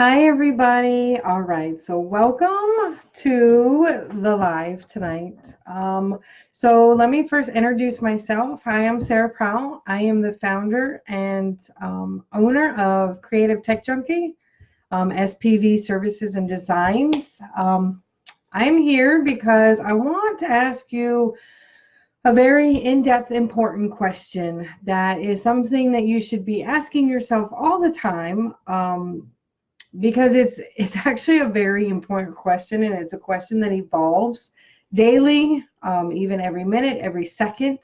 Hi, everybody. All right, so welcome to the live tonight. So let me first introduce myself. Hi, I'm Sarah Prowl. I am the founder and owner of Creative Tech Junkie, SPV Services and Designs. I'm here because I want to ask you a very in-depth, important question that is something that you should be asking yourself all the time. Because it's actually a very important question, and it's a question that evolves daily, even every minute, every second.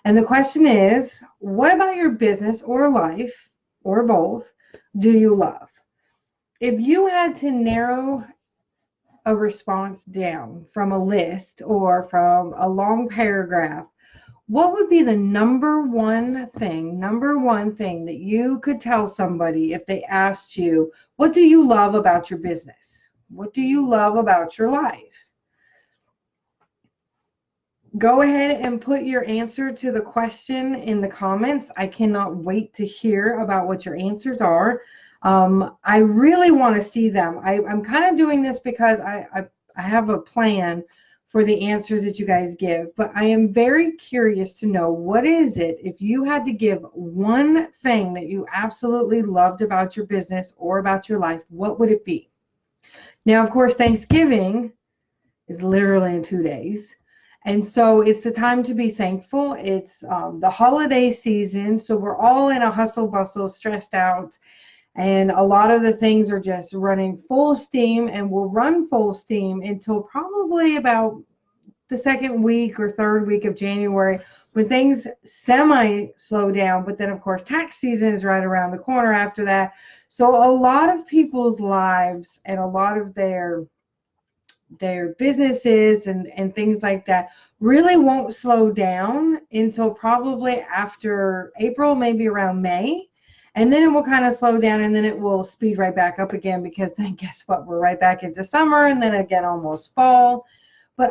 And the question is, what about your business or life, or both, do you love? If you had to narrow a response down from a list or from a long paragraph, what would be the number one thing that you could tell somebody if they asked you, what do you love about your business? What do you love about your life? Go ahead and put your answer to the question in the comments. I cannot wait to hear about what your answers are. I really want to see them. I'm kind of doing this because I have a plan for the answers that you guys give, but I am very curious to know, what is it, if you had to give one thing that you absolutely loved about your business or about your life, what would it be? Now, of course, Thanksgiving is literally in 2 days. And so it's the time to be thankful. It's the holiday season, so we're all in a hustle bustle, stressed out, and a lot of the things are just running full steam, and will run full steam until probably about the second week or third week of January, when things semi slow down. But then, of course, tax season is right around the corner after that. So a lot of people's lives and a lot of their businesses and things like that really won't slow down until probably after April, maybe around May. And then it will kind of slow down, and then it will speed right back up again, because then guess what? We're right back into summer, and then again almost fall. But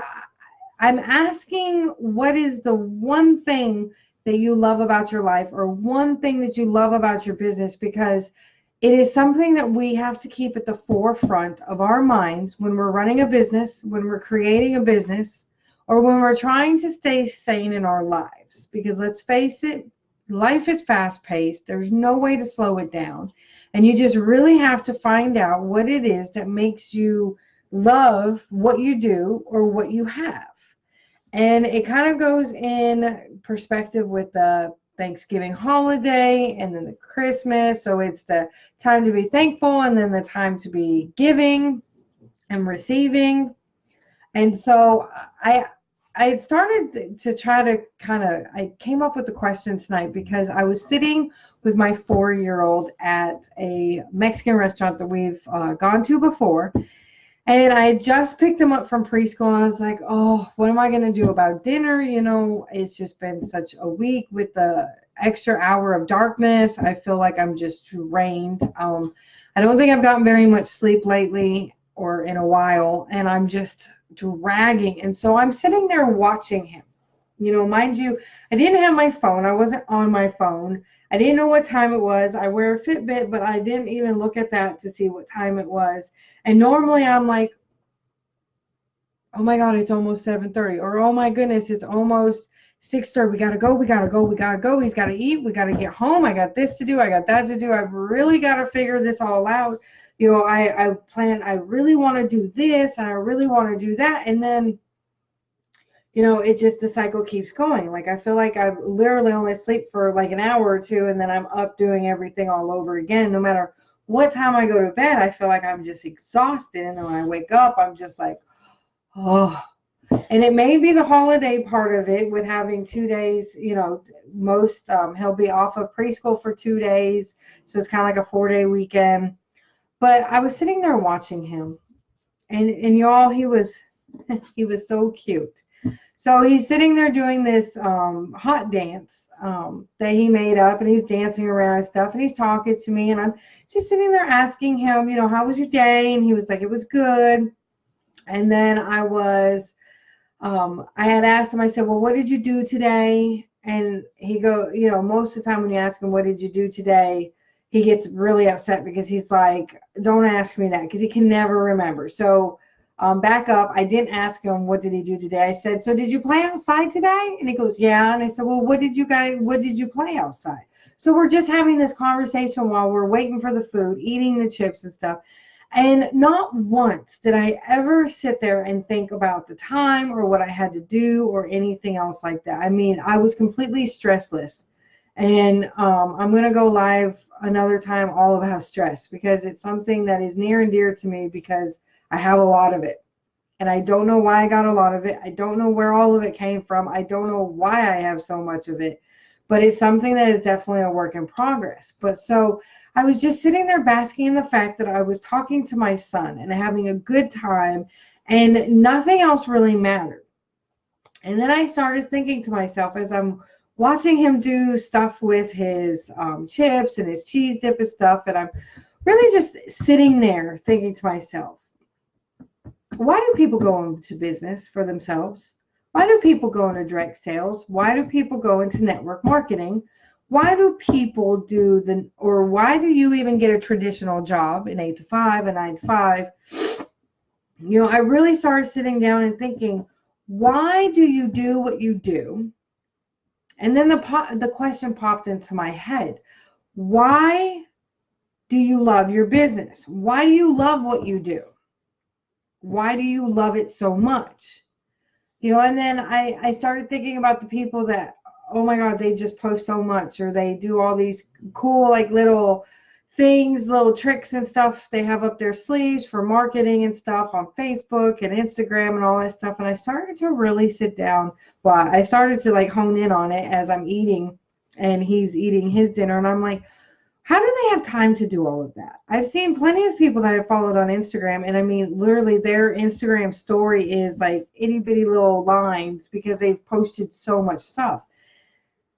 I'm asking, what is the one thing that you love about your life, or one thing that you love about your business? Because it is something that we have to keep at the forefront of our minds when we're running a business, when we're creating a business, or when we're trying to stay sane in our lives. Because let's face it, life is fast paced. There's no way to slow it down. And you just really have to find out what it is that makes you love what you do or what you have. And it kind of goes in perspective with the Thanksgiving holiday and then the Christmas. So it's the time to be thankful, and then the time to be giving and receiving. And so I started to try to I came up with the question tonight because I was sitting with my 4-year-old at a Mexican restaurant that we've gone to before. And I just picked him up from preschool. I was like, oh, what am I going to do about dinner? It's just been such a week with the extra hour of darkness. I feel like I'm just drained. I don't think I've gotten very much sleep lately or in a while, and I'm just dragging. And so I'm sitting there watching him. Mind you, I didn't have my phone. I wasn't on my phone. I didn't know what time it was. I wear a Fitbit, but I didn't even look at that to see what time it was. And normally I'm like, oh my God, it's almost 7:30. Or, oh my goodness, it's almost 6:30. We got to go. We got to go. We got to go. He's got to eat. We got to get home. I got this to do. I got that to do. I've really got to figure this all out. I really want to do this, and I really want to do that. And then, it just, the cycle keeps going. Like, I feel like I literally only sleep for like an hour or two, and then I'm up doing everything all over again. No matter what time I go to bed, I feel like I'm just exhausted. And then when I wake up, I'm just like, oh. And it may be the holiday part of it, with having 2 days, most, he'll be off of preschool for 2 days. So it's kind of like a 4-day weekend. But I was sitting there watching him, and y'all, he was so cute. So he's sitting there doing this hot dance that he made up, and he's dancing around and stuff, and he's talking to me, and I'm just sitting there asking him, how was your day? And he was like, it was good. And then I had asked him, I said, well, what did you do today? And he most of the time when you ask him, what did you do today? he gets really upset because he's like, don't ask me that, because he can never remember. So back up, I didn't ask him what did he do today. I said, so did you play outside today? And he goes, yeah. And I said, well, what did you play outside? So we're just having this conversation while we're waiting for the food, eating the chips and stuff. And not once did I ever sit there and think about the time or what I had to do or anything else like that. I mean, I was completely stressless. And I'm going to go live another time all about stress, because it's something that is near and dear to me, because I have a lot of it. And I don't know why I got a lot of it. I don't know where all of it came from. I don't know why I have so much of it. But it's something that is definitely a work in progress. But so I was just sitting there basking in the fact that I was talking to my son and having a good time, and nothing else really mattered. And then I started thinking to myself, as I'm watching him do stuff with his chips and his cheese dip and stuff, and I'm really just sitting there thinking to myself, why do people go into business for themselves? Why do people go into direct sales? Why do people go into network marketing? Why do people why do you even get a traditional job, an 8 to 5, a 9 to 5? You know, I really started sitting down and thinking, why do you do what you do? And then the question popped into my head. Why do you love your business? Why do you love what you do? Why do you love it so much? You know, and then I started thinking about the people that, oh my God, they just post so much, or they do all these cool, like, little things, little tricks and stuff they have up their sleeves for marketing and stuff on Facebook and Instagram and all that stuff. And I started to really sit down. Well, I started to like hone in on it as I'm eating and he's eating his dinner. And I'm like, how do they have time to do all of that? I've seen plenty of people that I've followed on Instagram, and I mean, literally their Instagram story is like itty bitty little lines because they've posted so much stuff.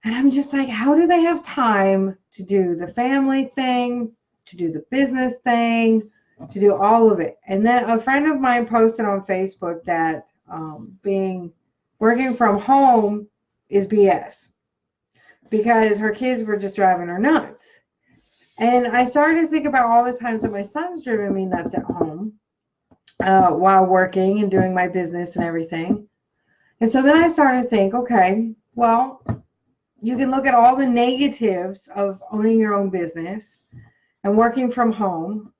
And I'm just like, how do they have time to do the family thing, to do the business thing, to do all of it? And then a friend of mine posted on Facebook that working from home is BS, because her kids were just driving her nuts. And I started to think about all the times that my son's driven me nuts at home while working and doing my business and everything. And so then I started to think, okay, well, you can look at all the negatives of owning your own business and working from home,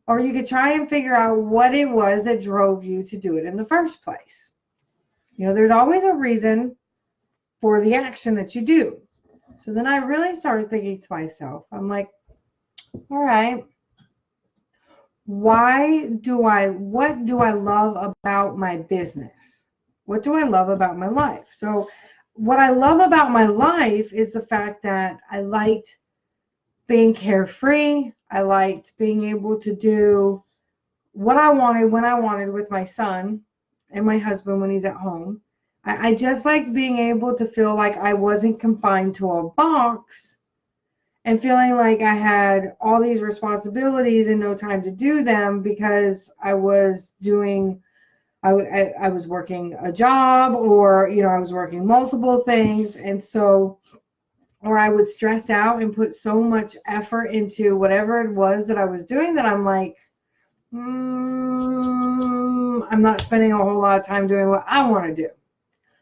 or you could try and figure out what it was that drove you to do it in the first place. You know, there's always a reason for the action that you do. So then I really started thinking to myself, I'm like, all right, what do I love about my business? What do I love about my life? So what I love about my life is the fact that I liked being carefree. I liked being able to do what I wanted when I wanted with my son and my husband when he's at home. I just liked being able to feel like I wasn't confined to a box and feeling like I had all these responsibilities and no time to do them, because I was working a job, or, you know, I was working multiple things. And so, or I would stress out and put so much effort into whatever it was that I was doing that I'm like, I'm not spending a whole lot of time doing what I want to do.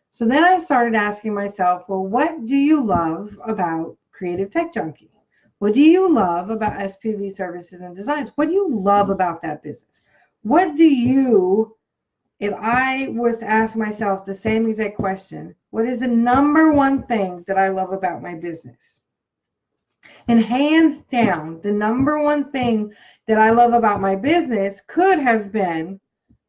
So then I started asking myself, well, what do you love about Creative Tech Junkie? What do you love about SPV Services and Designs? What do you love about that business? What do you, if I was to ask myself the same exact question, what is the number one thing that I love about my business? And hands down, the number one thing that I love about my business could have been,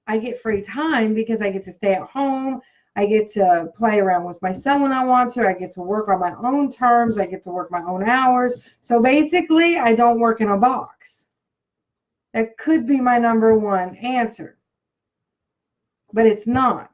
I get free time because I get to stay at home. I get to play around with my son when I want to. I get to work on my own terms. I get to work my own hours. So basically, I don't work in a box. That could be my number one answer, but it's not.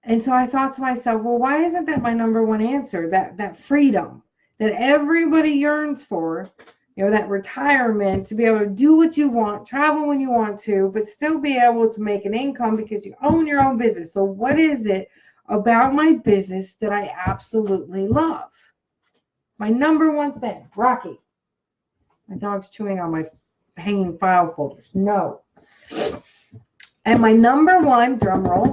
And so I thought to myself, well, why isn't that my number one answer? That freedom that everybody yearns for, you know, that retirement, to be able to do what you want, travel when you want to, but still be able to make an income because you own your own business. So what is it about my business that I absolutely love? My number one thing, Rocky. My dog's chewing on my hanging file folders. No. And my number one, drum roll,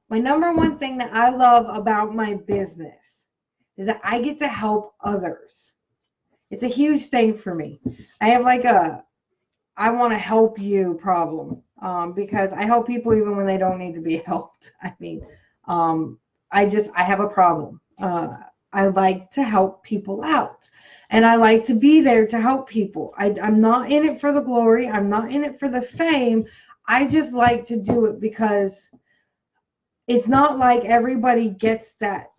my number one thing that I love about my business is that I get to help others. It's a huge thing for me. I have like a, I want to help you problem because I help people even when they don't need to be helped. I mean, I have a problem. I like to help people out. And I like to be there to help people. I'm not in it for the glory. I'm not in it for the fame. I just like to do it because it's not like everybody gets that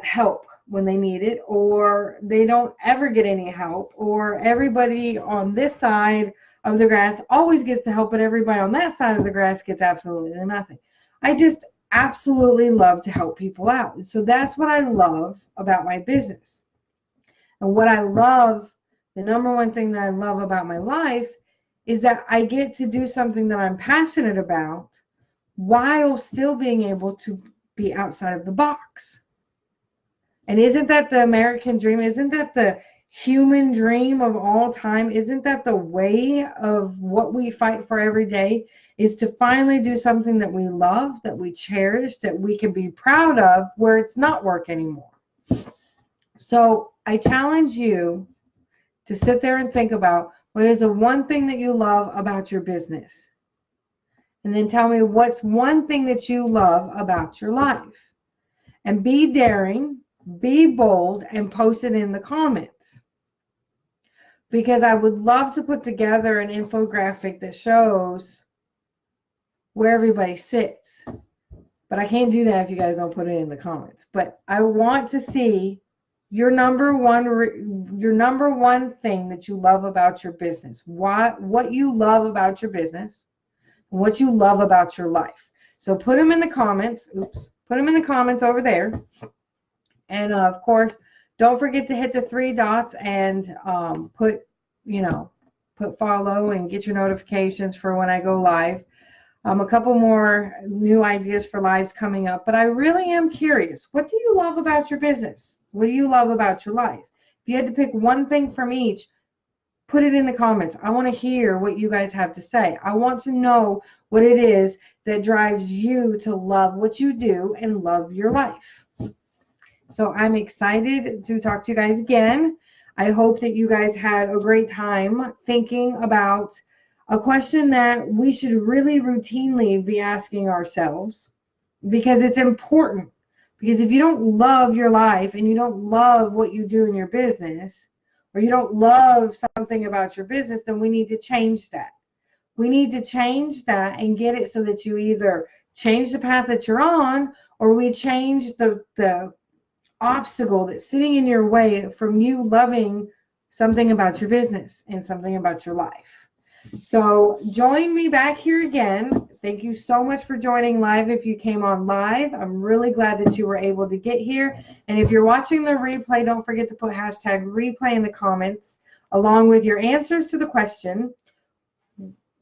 help when they need it, or they don't ever get any help, or everybody on this side of the grass always gets to help, but everybody on that side of the grass gets absolutely nothing. I just absolutely love to help people out. So that's what I love about my business. And what I love, the number one thing that I love about my life is that I get to do something that I'm passionate about while still being able to be outside of the box. And isn't that the American dream? Isn't that the human dream of all time? Isn't that the way of what we fight for every day? Is to finally do something that we love, that we cherish, that we can be proud of, where it's not work anymore. So I challenge you to sit there and think about what is the one thing that you love about your business. And then tell me what's one thing that you love about your life. And be daring, be bold, and post it in the comments. Because I would love to put together an infographic that shows where everybody sits. But I can't do that if you guys don't put it in the comments. But I want to see your number one thing that you love about your business. What you love about your business. What you love about your life. So put them in the comments. Put them in the comments over there. And of course, don't forget to hit the 3 dots and put follow and get your notifications for when I go live. A couple more new ideas for lives coming up. But I really am curious. What do you love about your business? What do you love about your life? If you had to pick one thing from each, put it in the comments. I want to hear what you guys have to say. I want to know what it is that drives you to love what you do and love your life. So I'm excited to talk to you guys again. I hope that you guys had a great time thinking about a question that we should really routinely be asking ourselves, because it's important. Because if you don't love your life and you don't love what you do in your business, or you don't love something about your business, then we need to change that. We need to change that and get it so that you either change the path that you're on, or we change the obstacle that's sitting in your way from you loving something about your business and something about your life. So join me back here again. Thank you so much for joining live. If you came on live, I'm really glad that you were able to get here. And if you're watching the replay, don't forget to put hashtag replay in the comments along with your answers to the question.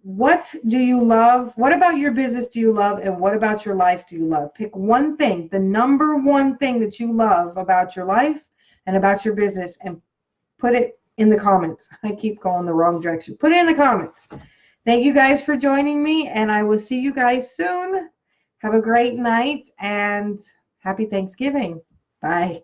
What do you love? What about your business do you love? And what about your life do you love? Pick one thing, the number one thing that you love about your life and about your business, and put it in the comments. I keep going the wrong direction. Put it in the comments. Thank you guys for joining me, and I will see you guys soon. Have a great night and happy Thanksgiving. Bye.